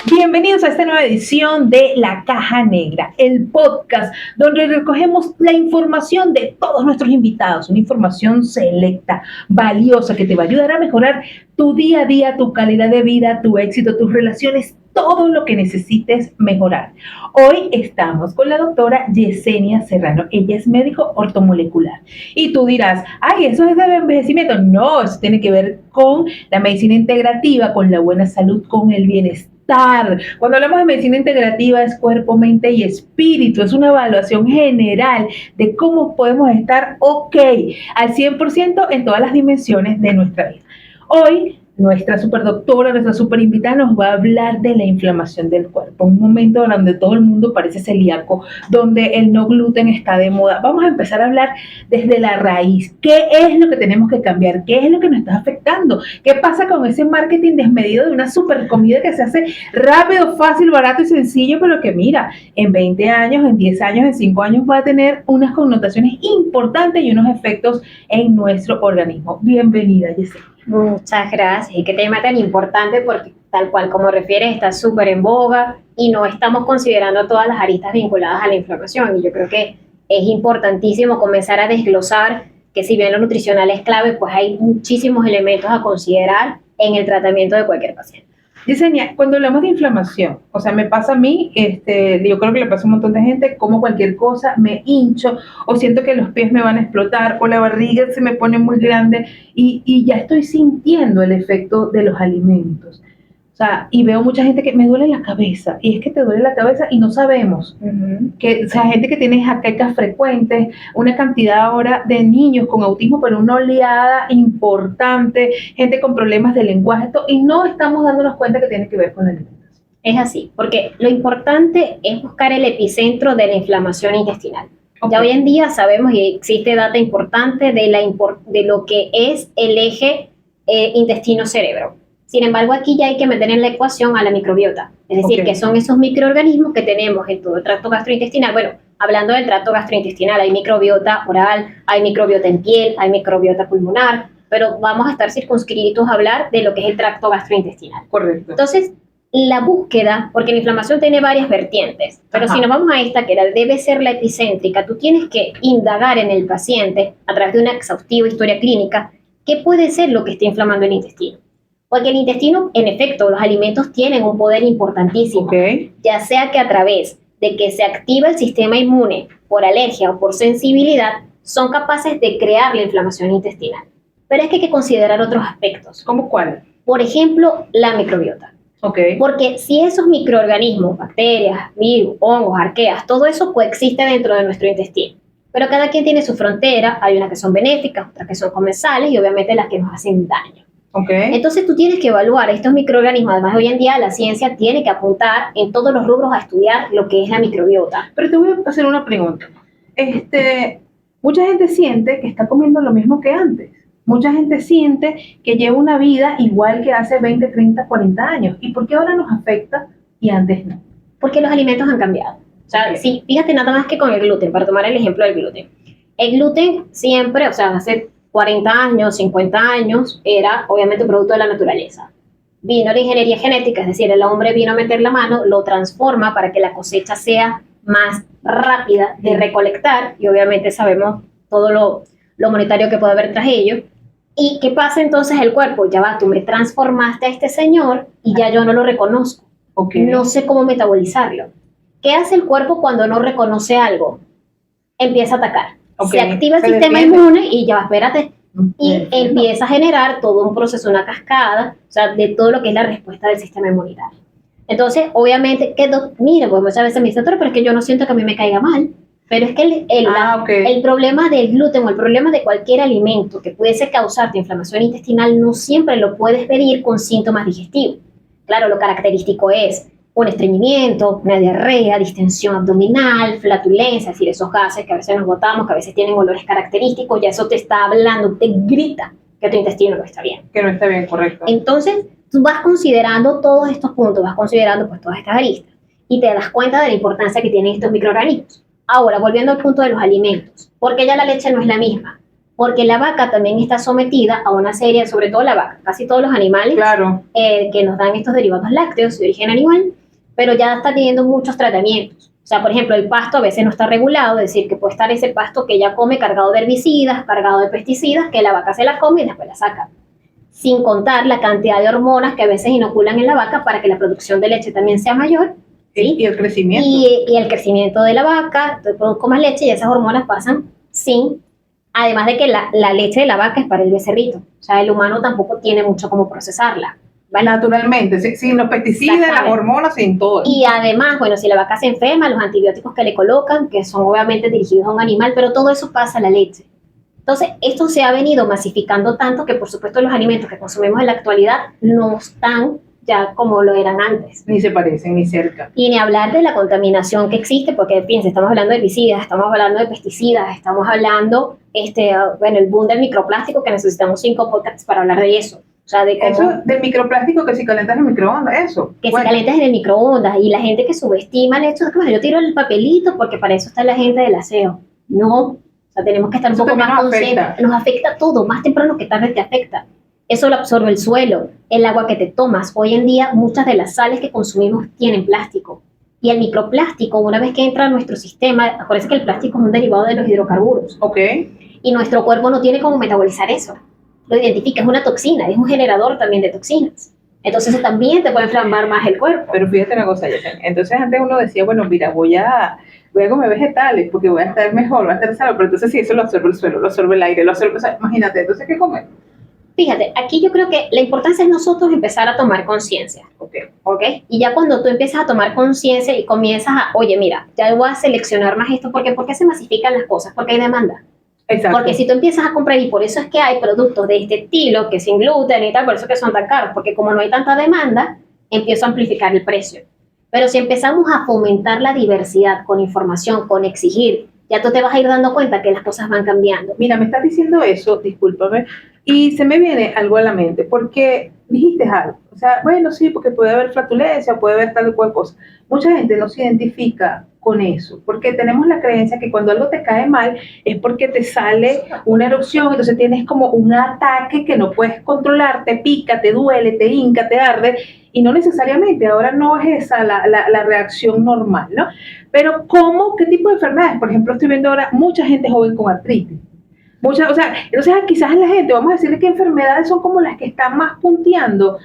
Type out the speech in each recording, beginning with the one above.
Bienvenidos a esta nueva edición de La Caja Negra, el podcast donde recogemos la información de todos nuestros invitados, una información selecta, valiosa, que te va a ayudar a mejorar tu día a día, tu calidad de vida, tu éxito, tus relaciones, todo lo que necesites mejorar. Hoy estamos con la doctora Yesenia Serrano. Ella es médico ortomolecular. Y tú dirás, ay, eso es del envejecimiento. No, eso tiene que ver con la medicina integrativa, con la buena salud, con el bienestar. Cuando hablamos de medicina integrativa es cuerpo, mente y espíritu. Es una evaluación general de cómo podemos estar ok al 100% en todas las dimensiones de nuestra vida. Hoy nuestra superdoctora, nuestra super invitada nos va a hablar de la inflamación del cuerpo, un momento donde todo el mundo parece celíaco, donde el no gluten está de moda. Vamos a empezar a hablar desde la raíz. ¿Qué es lo que tenemos que cambiar? ¿Qué es lo que nos está afectando? ¿Qué pasa con ese marketing desmedido de una super comida que se hace rápido, fácil, barato y sencillo, pero que mira, en 20 años, en 10 años, en 5 años va a tener unas connotaciones importantes y unos efectos en nuestro organismo? Bienvenida, Yesenia. Muchas gracias. Y qué tema tan importante porque tal cual como refieres está súper en boga y no estamos considerando todas las aristas vinculadas a la inflamación. Y yo creo que es importantísimo comenzar a desglosar que si bien lo nutricional es clave, pues hay muchísimos elementos a considerar en el tratamiento de cualquier paciente. Yesenia, cuando hablamos de inflamación, o sea, me pasa a mí, yo creo que le pasa a un montón de gente, como cualquier cosa, me hincho o siento que los pies me van a explotar o la barriga se me pone muy grande y ya estoy sintiendo el efecto de los alimentos. O sea, y veo mucha gente que me duele la cabeza, y es que te duele la cabeza y no sabemos. Que, o sea, gente que tiene jaquecas frecuentes, una cantidad ahora de niños con autismo, pero una oleada importante, gente con problemas de lenguaje, y no estamos dándonos cuenta que tiene que ver con la alimentación. Es así, porque lo importante es buscar el epicentro de la inflamación intestinal. Okay. Ya hoy en día sabemos y existe data importante de lo que es el eje intestino-cerebro. Sin embargo, aquí ya hay que meter en la ecuación a la microbiota, es decir, que son esos microorganismos que tenemos en todo el tracto gastrointestinal. Bueno, hablando del tracto gastrointestinal, hay microbiota oral, hay microbiota en piel, hay microbiota pulmonar, pero vamos a estar circunscritos a hablar de lo que es el tracto gastrointestinal. Correcto. Entonces, la búsqueda, porque la inflamación tiene varias vertientes, pero si nos vamos a esta, que debe ser la epicéntrica, tú tienes que indagar en el paciente a través de una exhaustiva historia clínica qué puede ser lo que está inflamando el intestino. Porque el intestino, en efecto, los alimentos tienen un poder importantísimo, ya sea que a través de que se activa el sistema inmune por alergia o por sensibilidad, son capaces de crear la inflamación intestinal. Pero es que hay que considerar otros aspectos. ¿Cómo cuál? Por ejemplo, la microbiota. Porque si esos microorganismos, bacterias, virus, hongos, arqueas, todo eso coexiste dentro de nuestro intestino. Pero cada quien tiene su frontera, hay unas que son benéficas, otras que son comensales y obviamente las que nos hacen daño. Entonces tú tienes que evaluar estos microorganismos. Además, hoy en día la ciencia tiene que apuntar en todos los rubros a estudiar lo que es la microbiota. Pero te voy a hacer una pregunta. Mucha gente siente que está comiendo lo mismo que antes. Mucha gente siente que lleva una vida igual que hace 20, 30, 40 años. ¿Y por qué ahora nos afecta y antes no? Porque los alimentos han cambiado. O sea, sí, fíjate nada más que con el gluten, para tomar el ejemplo del gluten. El gluten siempre, o sea, hace 40 años, 50 años, era obviamente un producto de la naturaleza. Vino la ingeniería genética, es decir, el hombre vino a meter la mano, lo transforma para que la cosecha sea más rápida de recolectar, y obviamente sabemos todo lo monetario que puede haber tras ello. ¿Y qué pasa entonces el cuerpo? Ya va, tú me transformaste a este señor y ya yo no lo reconozco. No sé cómo metabolizarlo. ¿Qué hace el cuerpo cuando no reconoce algo? Empieza a atacar. Se activa el sistema inmune y ya va, espérate, y empieza a generar todo un proceso, una cascada, o sea, de todo lo que es la respuesta del sistema inmunitario. Entonces, obviamente, mira, pues muchas veces me dicen, pero es que yo no siento que a mí me caiga mal, pero es que el problema del gluten o el problema de cualquier alimento que pudiese causarte inflamación intestinal no siempre lo puedes medir con síntomas digestivos. Claro, lo característico es un estreñimiento, una diarrea, distensión abdominal, flatulencia, es decir, esos gases que a veces nos botamos, que a veces tienen olores característicos, ya eso te está hablando, te grita que tu intestino no está bien. Que no está bien, correcto. Entonces, tú vas considerando todos estos puntos, vas considerando pues todas estas aristas y te das cuenta de la importancia que tienen estos microorganismos. Ahora, volviendo al punto de los alimentos, ¿por qué ya la leche no es la misma? porque la vaca también está sometida a una serie, sobre todo la vaca, casi todos los animales Claro. que nos dan estos derivados lácteos de origen animal, pero ya está teniendo muchos tratamientos. O sea, por ejemplo, el pasto a veces no está regulado, es decir, que puede estar ese pasto que ella come cargado de herbicidas, cargado de pesticidas, que la vaca se la come y después la saca. Sin contar la cantidad de hormonas que a veces inoculan en la vaca para que la producción de leche también sea mayor. ¿Sí? Y el crecimiento. Y el crecimiento de la vaca, entonces produzco más leche y esas hormonas pasan sin, además de que la leche de la vaca es para el becerrito, o sea, el humano tampoco tiene mucho cómo procesarla, ¿vale? Naturalmente, sin los pesticidas, las hormonas, sin todo. Y además, bueno, si la vaca se enferma, los antibióticos que le colocan, que son obviamente dirigidos a un animal, pero todo eso pasa a la leche. Entonces, esto se ha venido masificando tanto que, por supuesto, los alimentos que consumimos en la actualidad no están ya como lo eran antes. Ni se parecen, ni cerca. Y ni hablar de la contaminación que existe, porque fíjense, estamos hablando de herbicidas, estamos hablando de pesticidas, estamos hablando, bueno, el boom del microplástico, que necesitamos 5 podcasts para hablar de eso. O sea, de cómo, eso del microplástico, que si calientas en el microondas, eso. Que si calientas en el microondas, y la gente que subestima el hecho de que, bueno, yo tiro el papelito porque para eso está la gente del aseo. No, o sea, tenemos que estar un poco más conscientes. Nos afecta todo, más temprano que tarde te afecta. Eso lo absorbe el suelo, el agua que te tomas. Hoy en día muchas de las sales que consumimos tienen plástico. Y el microplástico, una vez que entra a nuestro sistema, acuérdense que el plástico es un derivado de los hidrocarburos. Ok. Y nuestro cuerpo no tiene cómo metabolizar eso. Lo identifica, es una toxina, es un generador también de toxinas. Entonces eso también te puede inflamar más el cuerpo. Pero fíjate una cosa, Yesen. Entonces antes uno decía, bueno, mira, voy a comer vegetales porque voy a estar mejor, voy a estar sano. Pero entonces sí, eso lo absorbe el suelo, lo absorbe el aire, lo absorbe, o sea, imagínate, entonces ¿qué comer? Fíjate, aquí yo creo que la importancia es nosotros empezar a tomar conciencia. ¿Ok? Y ya cuando tú empiezas a tomar conciencia y comienzas a, oye, mira, ya voy a seleccionar más esto, ¿por qué se masifican las cosas? Porque hay demanda. Exacto. Porque si tú empiezas a comprar, y por eso es que hay productos de este estilo, que sin gluten y tal, por eso que son tan caros, porque como no hay tanta demanda, empiezo a amplificar el precio. Pero si empezamos a fomentar la diversidad con información, con exigir, ya tú te vas a ir dando cuenta que las cosas van cambiando. Mira, me estás diciendo eso, discúlpame, y se me viene algo a la mente, porque dijiste algo, o sea, bueno, sí, porque puede haber flatulencia, puede haber tal cual cosa. Mucha gente no se identifica con eso, porque tenemos la creencia que cuando algo te cae mal es porque te sale una erupción, entonces tienes como un ataque que no puedes controlar, te pica, te duele, te hinca, te arde, y no necesariamente, ahora no es esa la reacción normal, ¿no? Pero ¿cómo? ¿Qué tipo de enfermedades? Por ejemplo, estoy viendo ahora mucha gente joven con artritis. Muchas, o sea, entonces quizás la gente, vamos a decirle que enfermedades son como las que están más punteando,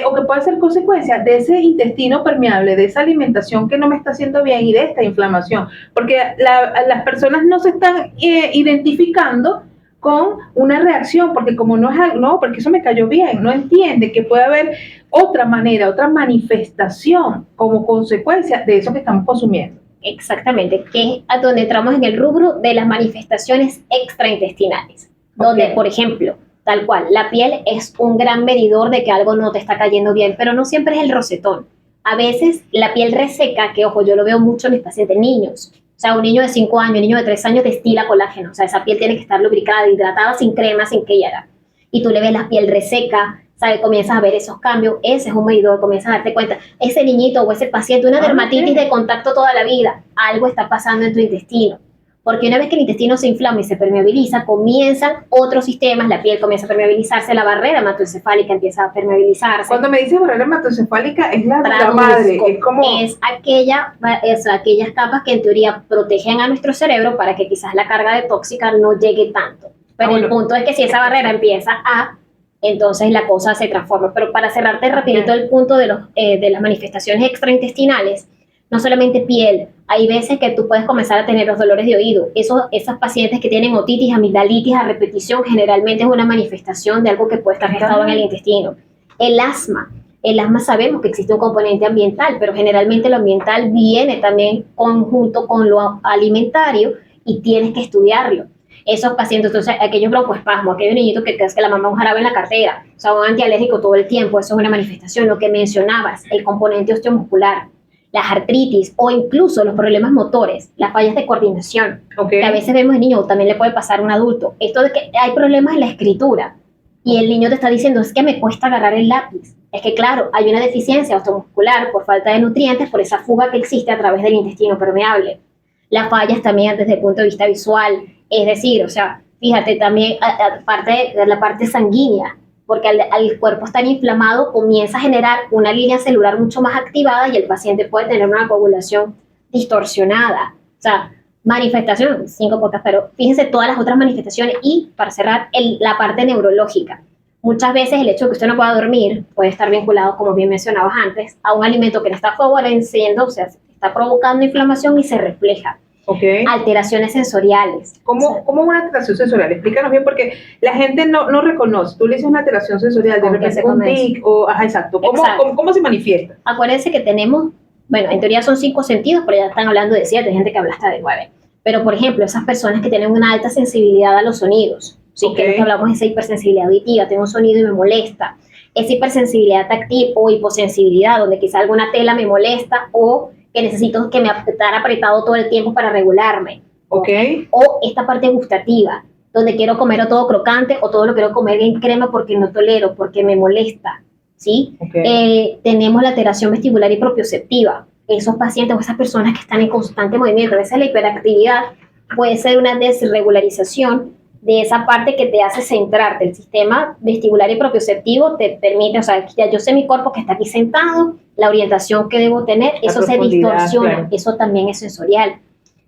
o que pueden ser consecuencia de ese intestino permeable, de esa alimentación que no me está haciendo bien y de esta inflamación, porque las personas no se están identificando con una reacción, porque como no es algo, no, porque eso me cayó bien, no entiende que puede haber otra manera, otra manifestación como consecuencia de eso que estamos consumiendo. Exactamente, que es a donde entramos en el rubro de las manifestaciones extraintestinales, donde, por ejemplo, tal cual, la piel es un gran medidor de que algo no te está cayendo bien, pero no siempre es el rosetón. A veces la piel reseca, que ojo, yo lo veo mucho en mis pacientes niños, o sea, un niño de 5 años, un niño de 3 años destila colágeno, o sea, esa piel tiene que estar lubricada, hidratada, sin crema, sin que ella. Y tú le ves la piel reseca, ¿sabes? Comienzas a ver esos cambios, ese es un medidor, comienzas a darte cuenta, ese niñito o ese paciente, una dermatitis de contacto toda la vida, algo está pasando en tu intestino. Porque una vez que el intestino se inflama y se permeabiliza, comienzan otros sistemas, la piel comienza a permeabilizarse, la barrera hematoencefálica empieza a permeabilizarse. Cuando me dices barrera hematoencefálica, es la madre, es como... Es aquellas capas que en teoría protegen a nuestro cerebro para que quizás la carga de tóxica no llegue tanto. Pero el punto es que si esa barrera empieza entonces la cosa se transforma. Pero para cerrarte rapidito el punto de las manifestaciones extraintestinales, no solamente piel, hay veces que tú puedes comenzar a tener los dolores de oído. Esas pacientes que tienen otitis, amigdalitis a repetición, generalmente es una manifestación de algo que puede estar gestado en el intestino. El asma sabemos que existe un componente ambiental, pero generalmente lo ambiental viene también conjunto con lo alimentario y tienes que estudiarlo. Esos pacientes, entonces, aquellos broncoespasmos, aquellos niñitos que la mamá un jarabe en la cartera, o sea, un antialérgico todo el tiempo, eso es una manifestación. Lo que mencionabas, el componente osteomuscular, las artritis o incluso los problemas motores, las fallas de coordinación, que a veces vemos en niños, también le puede pasar a un adulto. Esto de que hay problemas en la escritura y el niño te está diciendo, es que me cuesta agarrar el lápiz. Es que, claro, hay una deficiencia osteomuscular por falta de nutrientes, por esa fuga que existe a través del intestino permeable. Las fallas también desde el punto de vista visual, es decir, o sea, Fíjate, también aparte de la parte sanguínea, porque al cuerpo estar inflamado comienza a generar una línea celular mucho más activada y el paciente puede tener una coagulación distorsionada. O sea, manifestación, 5 pocas, pero fíjense todas las otras manifestaciones. Y para cerrar, la parte neurológica. Muchas veces el hecho de que usted no pueda dormir puede estar vinculado, como bien mencionabas antes, a un alimento que le está favoreciendo, o sea, está provocando inflamación y se refleja. Okay. Alteraciones sensoriales. ¿Cómo una alteración sensorial? Explícanos bien, porque la gente no reconoce. Tú le dices una alteración sensorial, de repente un tic, o, ajá, exacto. ¿Cómo se manifiesta? Acuérdense que tenemos, bueno, en teoría son 5 sentidos, pero ya están hablando de 7, hay gente que habla hasta de 9. Pero, por ejemplo, esas personas que tienen una alta sensibilidad a los sonidos, ¿sí? Okay. Que es lo que hablamos de esa hipersensibilidad auditiva, tengo un sonido y me molesta. Esa hipersensibilidad táctil o hiposensibilidad, donde quizá alguna tela me molesta o que necesito que me estar apretado todo el tiempo para regularme. Okay. O esta parte gustativa, donde quiero comer todo crocante o todo lo quiero comer en crema porque no tolero, porque me molesta, ¿sí? Okay. Tenemos la alteración vestibular y propioceptiva. Esos pacientes o esas personas que están en constante movimiento, a veces la hiperactividad puede ser una desregularización de esa parte que te hace centrarte. El sistema vestibular y propioceptivo te permite, o sea, ya yo sé mi cuerpo que está aquí sentado, la orientación que debo tener, eso se distorsiona, claro. Eso también es sensorial.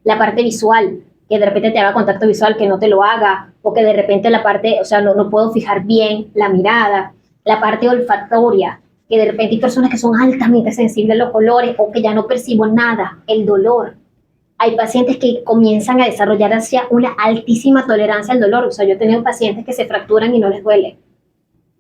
La parte visual, que de repente te haga contacto visual, que no te lo haga, o que de repente la parte, o sea, no puedo fijar bien la mirada. La parte olfatoria, que de repente hay personas que son altamente sensibles a los colores o que ya no percibo nada, el dolor. Hay pacientes que comienzan a desarrollar hacia una altísima tolerancia al dolor. O sea, yo he tenido pacientes que se fracturan y no les duele.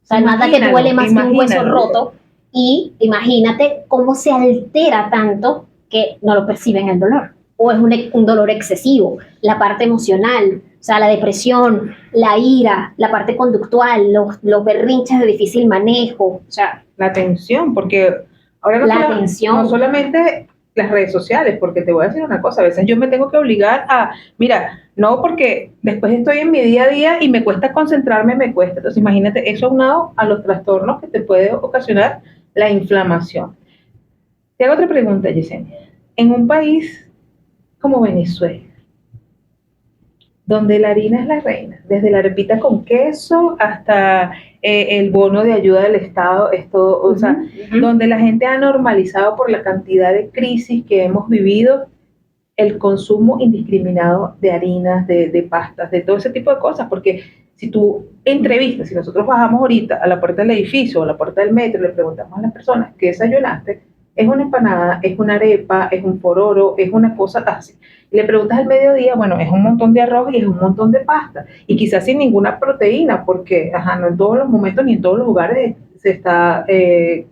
O sea, nada que duele más que un hueso roto. Y imagínate cómo se altera tanto que no lo perciben el dolor. O es un dolor excesivo. La parte emocional, o sea, la depresión, la ira, la parte conductual, los berrinches de difícil manejo. O sea, la tensión, porque ahora no solamente las redes sociales, porque te voy a decir una cosa, a veces yo me tengo que obligar a, mira, no, porque después estoy en mi día a día y me cuesta concentrarme, me cuesta. Entonces imagínate, eso aunado a los trastornos que te puede ocasionar la inflamación. Te hago otra pregunta, Yesenia. En un país como Venezuela, donde la harina es la reina, desde la arepita con queso hasta el bono de ayuda del Estado, esto, o sea, donde la gente ha normalizado por la cantidad de crisis que hemos vivido el consumo indiscriminado de harinas, de pastas, de todo ese tipo de cosas, porque si tú entrevistas, si nosotros bajamos ahorita a la puerta del edificio o a la puerta del metro y le preguntamos a las personas qué desayunaste, es una empanada, es una arepa, es un pororo, es una cosa así. Y le preguntas al mediodía, bueno, es un montón de arroz y es un montón de pasta. Y quizás sin ninguna proteína, porque no en todos los momentos ni en todos los lugares se está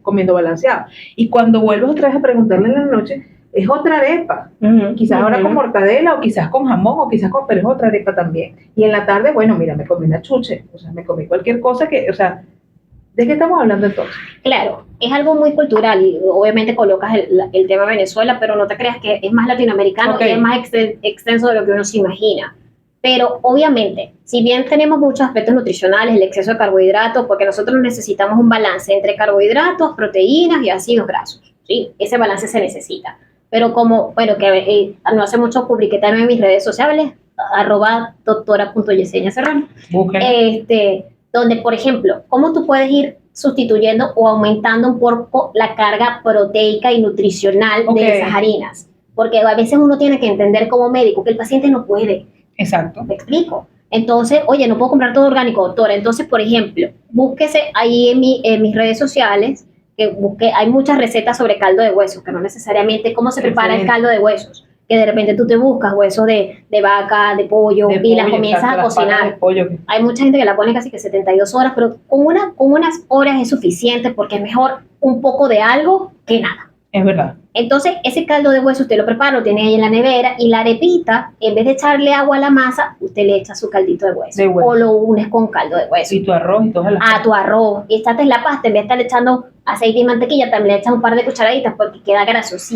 comiendo balanceado. Y cuando vuelves otra vez a preguntarle en la noche, es otra arepa. Quizás ahora con mortadela, o quizás con jamón, o quizás pero es otra arepa también. Y en la tarde, bueno, mira, me comí una chuche, o sea, me comí cualquier cosa que, o sea, ¿de qué estamos hablando entonces? Claro, es algo muy cultural y obviamente colocas el tema Venezuela, pero no te creas que es más latinoamericano y es más extenso de lo que uno se imagina. Pero obviamente, si bien tenemos muchos aspectos nutricionales, el exceso de carbohidratos, porque nosotros necesitamos un balance entre carbohidratos, proteínas y ácidos grasos, ¿sí? Ese balance se necesita. Pero como, bueno, que no hace mucho publiqué también en mis redes sociales, @doctora.yeseniaserrano, donde, por ejemplo, cómo tú puedes ir sustituyendo o aumentando un poco la carga proteica y nutricional de esas harinas. Porque a veces uno tiene que entender como médico que el paciente no puede. Exacto. ¿Me explico? Entonces, oye, no puedo comprar todo orgánico, doctora. Entonces, por ejemplo, búsquese ahí en mis redes sociales, hay muchas recetas sobre caldo de huesos, que no necesariamente cómo se prepara el caldo de huesos. Que de repente tú te buscas huesos de vaca, de pollo, y las comienzas a cocinar. Hay mucha gente que la pone casi que 72 horas, pero con unas horas es suficiente porque es mejor un poco de algo que nada. Es verdad. Entonces, ese caldo de hueso usted lo prepara, lo tiene ahí en la nevera, y la arepita, en vez de echarle agua a la masa, usted le echa su caldito de hueso. O lo unes con caldo de hueso. Y tu arroz y todas las cosas. Tu arroz. Y esta es la pasta, en vez de estar echando aceite y mantequilla, también le echas un par de cucharaditas porque queda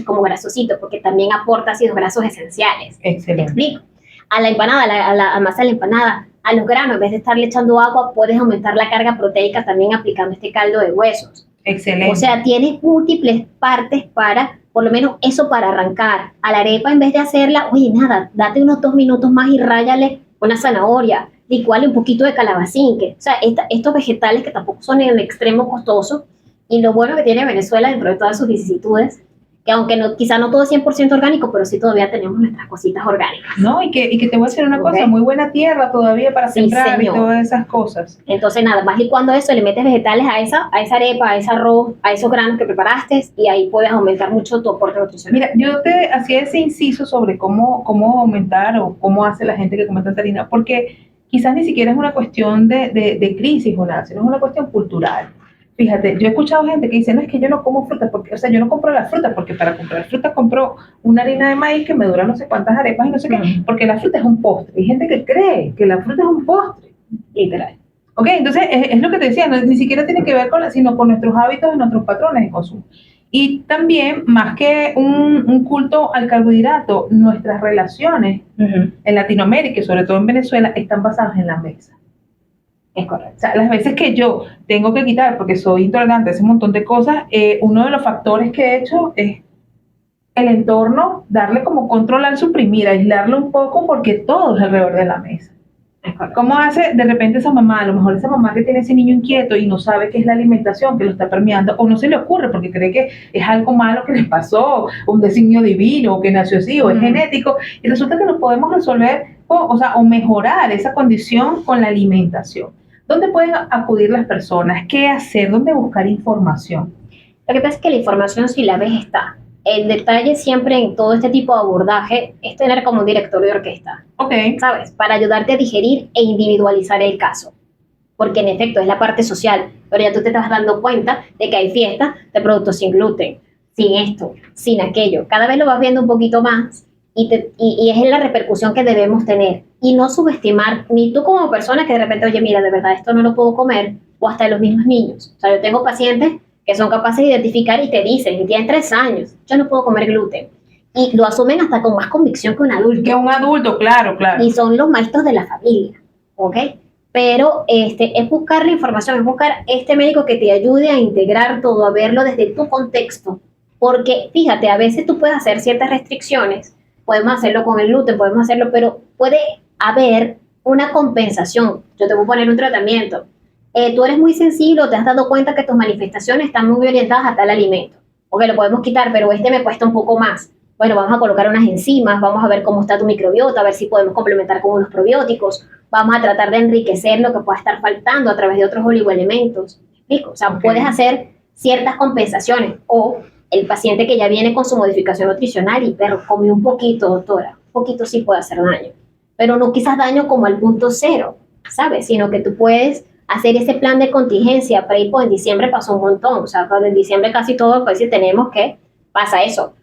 como grasosito, porque también aporta ácidos grasos esenciales. Excelente. ¿Me explico? A la empanada, a la masa de la empanada, a los granos, en vez de estarle echando agua, puedes aumentar la carga proteica también aplicando este caldo de huesos. Excelente. O sea, tienes múltiples partes para, por lo menos eso para arrancar. A la arepa, en vez de hacerla, oye, nada, date unos 2 minutos más y ráyale una zanahoria, licuarle un poquito de calabacín, que, o sea, estos vegetales que tampoco son en el extremo costosos, y lo bueno que tiene Venezuela dentro de todas sus vicisitudes, que aunque no, quizá no todo es 100% orgánico, pero sí todavía tenemos nuestras cositas orgánicas. No, y que te voy a decir una cosa, muy buena tierra todavía para Sí, sembrar señor. y todas esas cosas. Entonces nada, vas licuando eso, le metes vegetales a esa arepa, a ese arroz, a esos granos que preparaste, y ahí puedes aumentar mucho tu aporte nutricional. Mira, yo te hacía ese inciso sobre cómo aumentar o cómo hace la gente que come tanta harina, porque quizás ni siquiera es una cuestión de crisis o nada, sino es una cuestión cultural. Fíjate, yo he escuchado gente que dice, no, es que yo no como fruta, porque, o sea, yo no compro las frutas, porque para comprar frutas compro una harina de maíz que me dura no sé cuántas arepas y no sé qué, porque la fruta es un postre. Hay gente que cree que la fruta es un postre, literal. Ok, entonces es lo que te decía, no, ni siquiera tiene que ver sino con nuestros hábitos y nuestros patrones de consumo. Y también, más que un culto al carbohidrato, nuestras relaciones en Latinoamérica y sobre todo en Venezuela están basadas en la mesa. Es correcto. O sea, las veces que yo tengo que quitar, porque soy intolerante a ese montón de cosas, uno de los factores que he hecho es el entorno, darle como controlar, suprimir, aislarlo un poco, porque todo es alrededor de la mesa. ¿Cómo hace de repente esa mamá? A lo mejor esa mamá que tiene ese niño inquieto y no sabe qué es la alimentación que lo está permeando, o no se le ocurre porque cree que es algo malo que le pasó, un designio divino, o que nació así, o es genético, y resulta que lo podemos resolver o mejorar esa condición con la alimentación. ¿Dónde pueden acudir las personas? ¿Qué hacer? ¿Dónde buscar información? Lo que pasa es que la información, si la ves, está. El detalle siempre en todo este tipo de abordaje es tener como un director de orquesta. Ok. ¿Sabes? Para ayudarte a digerir e individualizar el caso. Porque en efecto es la parte social, pero ya tú te estás dando cuenta de que hay fiestas de productos sin gluten, sin esto, sin aquello. Cada vez lo vas viendo un poquito más y es la repercusión que debemos tener. Y no subestimar ni tú como persona que de repente, oye, mira, de verdad esto no lo puedo comer, o hasta los mismos niños. O sea, yo tengo pacientes que son capaces de identificar y te dicen, y tienen 3 años, yo no puedo comer gluten. Y lo asumen hasta con más convicción que un adulto. Que un adulto, claro, claro. Y son los maestros de la familia, ¿ok? Pero es buscar la información, es buscar este médico que te ayude a integrar todo, a verlo desde tu contexto. Porque, fíjate, a veces tú puedes hacer ciertas restricciones, podemos hacerlo con el gluten, podemos hacerlo, pero puede haber una compensación. Yo te voy a poner un tratamiento. Tú eres muy sensible o te has dado cuenta que tus manifestaciones están muy orientadas a tal alimento. Ok, lo podemos quitar, pero me cuesta un poco más. Bueno, vamos a colocar unas enzimas, vamos a ver cómo está tu microbiota, a ver si podemos complementar con unos probióticos, vamos a tratar de enriquecer lo que pueda estar faltando a través de otros oligoelementos. ¿Explico? O sea, puedes hacer ciertas compensaciones, o el paciente que ya viene con su modificación nutricional y pero come un poquito, doctora, un poquito sí puede hacer daño, pero no quizás daño como al punto cero, ¿sabes? Sino que tú puedes hacer ese plan de contingencia, pues en diciembre pasó un montón, o sea, en diciembre casi todo, pues si tenemos que, pasa eso.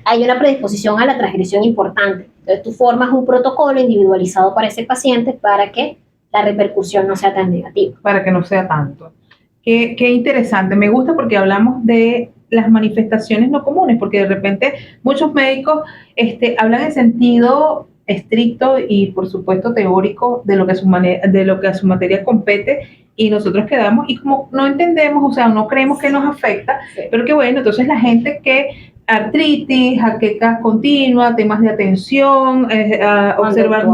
Hay una predisposición a la transgresión importante. Entonces tú formas un protocolo individualizado para ese paciente para que la repercusión no sea tan negativa. Para que no sea tanto. Qué interesante. Me gusta porque hablamos de las manifestaciones no comunes, porque de repente muchos médicos hablan en sentido estricto y por supuesto teórico de lo que a su materia compete, y nosotros quedamos y como no entendemos, o sea, no creemos que nos afecta, sí. Pero que bueno, entonces la gente que artritis, jaquecas continua, temas de atención, observar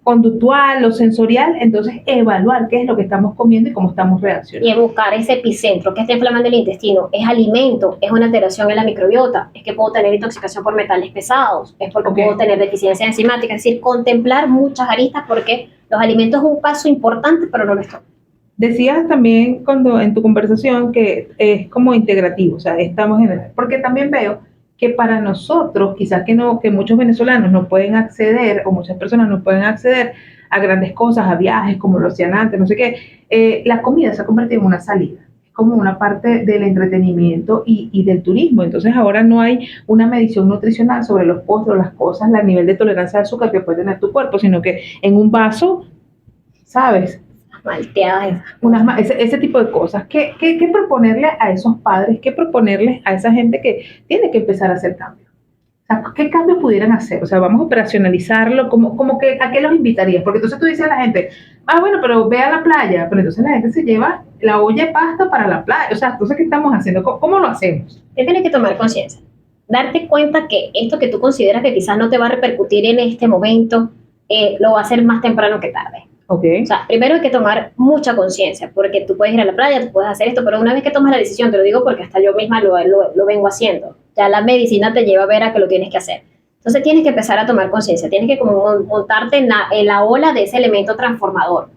conductual o sensorial, entonces evaluar qué es lo que estamos comiendo y cómo estamos reaccionando. Y buscar ese epicentro que está inflamando el intestino. ¿Es alimento? ¿Es una alteración en la microbiota? ¿Es que puedo tener intoxicación por metales pesados? ¿Es porque puedo tener deficiencia enzimática? Es decir, contemplar muchas aristas, porque los alimentos es un paso importante, pero no lo es todo. Decías también en tu conversación que es como integrativo, o sea, porque también veo que para nosotros, quizás que muchos venezolanos no pueden acceder, o muchas personas no pueden acceder a grandes cosas, a viajes, como lo hacían antes, no sé qué, la comida se ha convertido en una salida, como una parte del entretenimiento y del turismo. Entonces ahora no hay una medición nutricional sobre los postres, las cosas, el nivel de tolerancia al azúcar que puede tener tu cuerpo, sino que en un vaso, ¿sabes? Malteadas. Ese tipo de cosas. ¿Qué proponerle a esos padres? ¿Qué proponerles a esa gente que tiene que empezar a hacer cambios? O sea, ¿qué cambios pudieran hacer? O sea, vamos a operacionalizarlo, como que ¿a qué los invitarías? Porque entonces tú dices a la gente, bueno, pero ve a la playa, pero entonces la gente se lleva la olla de pasta para la playa. O sea, entonces, ¿qué estamos haciendo? ¿Cómo lo hacemos? Tú tienes que tomar conciencia, darte cuenta que esto que tú consideras que quizás no te va a repercutir en este momento, lo va a hacer más temprano que tarde. Okay. O sea, primero hay que tomar mucha conciencia, porque tú puedes ir a la playa, tú puedes hacer esto, pero una vez que tomas la decisión, te lo digo porque hasta yo misma lo vengo haciendo, ya la medicina te lleva a ver a que lo tienes que hacer. Entonces tienes que empezar a tomar conciencia, tienes que como montarte en la ola de ese elemento transformador,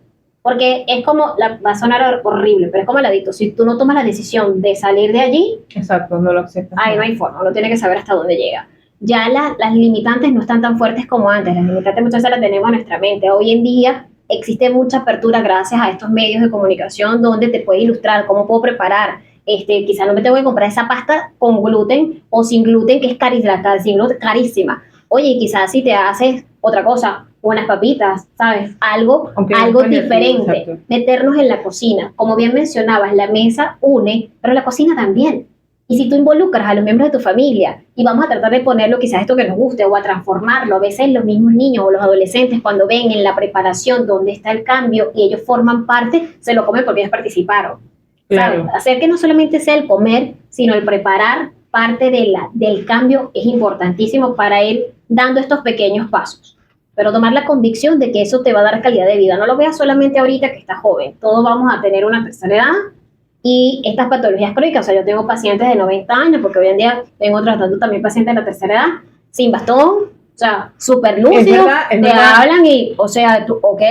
porque es como, va a sonar horrible, pero es como el adicto, si tú no tomas la decisión de salir de allí, exacto, no lo aceptas. ahí no hay forma, uno tiene que saber hasta dónde llega. Ya las limitantes no están tan fuertes como antes, las limitantes muchas veces las tenemos en nuestra mente. Hoy en día existe mucha apertura gracias a estos medios de comunicación donde te puede ilustrar cómo puedo preparar. Quizá no me tengo que comprar esa pasta con gluten o sin gluten, que es carísima. Oye, quizás si te haces otra cosa, unas papitas, ¿sabes? Algo diferente. Exacto. Meternos en la cocina. Como bien mencionabas, la mesa une, pero la cocina también. Y si tú involucras a los miembros de tu familia y vamos a tratar de ponerlo quizás esto que nos guste o a transformarlo, a veces los mismos niños o los adolescentes cuando ven en la preparación dónde está el cambio y ellos forman parte, se lo comen porque ellos participaron. Claro. ¿Sabes? Hacer que no solamente sea el comer, sino el preparar parte del cambio es importantísimo para ir dando estos pequeños pasos. Pero tomar la convicción de que eso te va a dar calidad de vida. No lo veas solamente ahorita que estás joven. Todos vamos a tener una tercera edad y estas patologías crónicas. O sea, yo tengo pacientes de 90 años, porque hoy en día vengo tratando también pacientes de la tercera edad, sin bastón, o sea, súper lúcidos, te hablan y, o sea, tú, ok,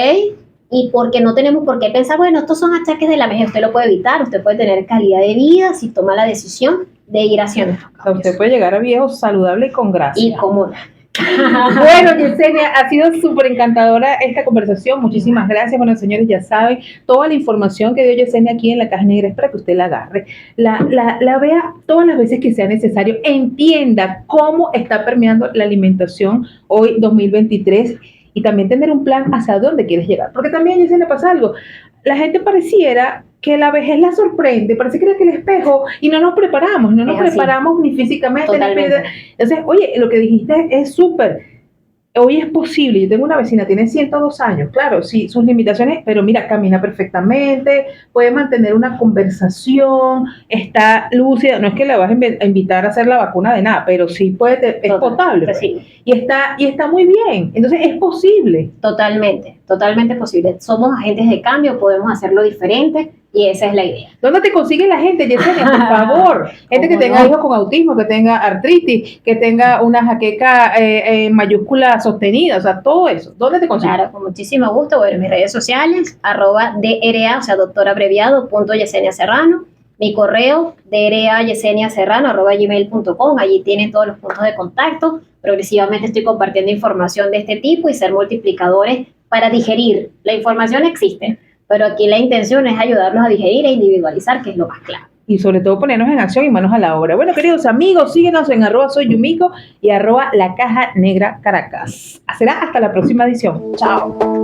y porque no tenemos por qué pensar, bueno, estos son achaques de la vejez, usted lo puede evitar, usted puede tener calidad de vida si toma la decisión de ir haciendo estos cambios. O sea, usted puede llegar a viejo saludable y con gracia. Y cómodo. Bueno, Yesenia, ha sido súper encantadora esta conversación. Muchísimas gracias. Bueno, señores, ya saben, toda la información que dio Yesenia aquí en la caja negra es para que usted la agarre, la vea todas las veces que sea necesario, entienda cómo está permeando la alimentación hoy 2023 y también tener un plan hacia dónde quieres llegar. Porque también, Yesenia, pasa algo. La gente pareciera que la vejez la sorprende, parece que es el espejo y no nos preparamos ni físicamente. Entonces, oye, lo que dijiste es súper. Hoy es posible, yo tengo una vecina, tiene 102 años, claro, sí, sus limitaciones, pero mira, camina perfectamente, puede mantener una conversación, está lúcida, no es que la vas a invitar a hacer la vacuna de nada, pero sí es potable. Pues. Sí. Y está muy bien, entonces es posible. Totalmente posible. Somos agentes de cambio, podemos hacerlo diferente. Y esa es la idea. ¿Dónde te consigue la gente, Yesenia? Por favor. Gente que tenga hijos con autismo, que tenga artritis, que tenga una jaqueca mayúscula sostenida, o sea, todo eso. ¿Dónde te consigue? Claro, con muchísimo gusto. Bueno, mis redes sociales, @DRA, o sea, doctor abreviado, .Yesenia Serrano. Mi correo, drayeseniaserrano@gmail.com. Allí tienen todos los puntos de contacto. Progresivamente estoy compartiendo información de este tipo y ser multiplicadores para digerir. La información existe, pero aquí la intención es ayudarlos a digerir e individualizar, que es lo más clave. Y sobre todo ponernos en acción y manos a la obra. Bueno, queridos amigos, síguenos en @soyyumiko y @la caja negra Caracas. Será hasta la próxima edición. Chao.